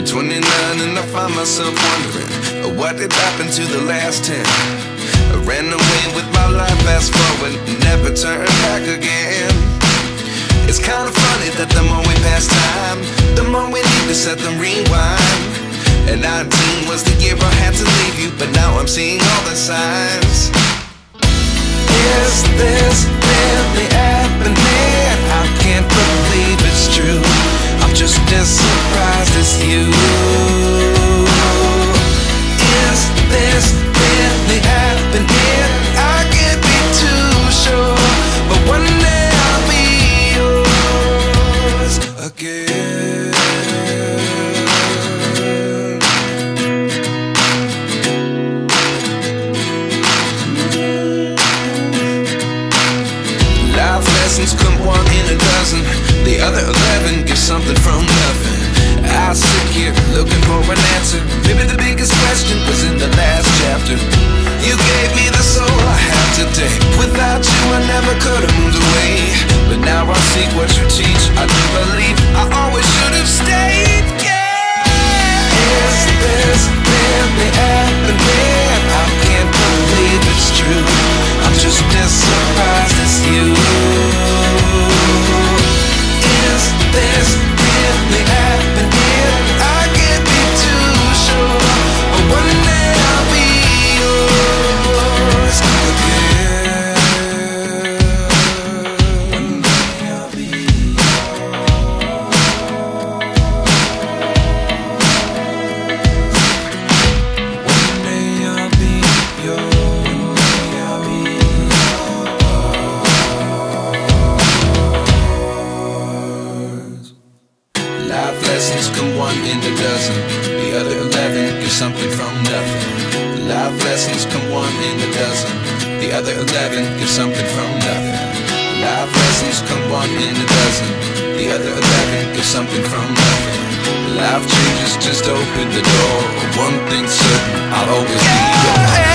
29 and I find myself wondering what did happen to the last 10. I ran away with my life, fast forward, never turn back again. It's kinda funny that the more we pass time, the more we need to set them rewind. And 19 was the year I had to leave you, but now I'm seeing all the signs. Is this really happening? I can't believe it's true. I'm just as surprised as you. Is this really happening? I can't be too sure, but one day I'll be yours again. Life lessons come one in a dozen. The other 11 get something from nothing. I sit here looking for an answer. Maybe the biggest question was in the last chapter. You gave me the soul I have today. Without you I never could have moved away. But now I see what you teach. I do believe I always should have stayed. Yeah. Is this really happening? I can't believe it's true. I'm just as surprised as you. Is this really happening? I can't be too sure, but one day I'll be yours again. One day I'll be yours. One day I'll be yours. I'll be yours. Life lessons come one in a dozen. The other 11 get something from nothing. Life lessons come one in a dozen. The other 11 get something from nothing. Life lessons come one in a dozen. The other 11 get something from nothing. Life changes just open the door. One thing's certain, I'll always be yours.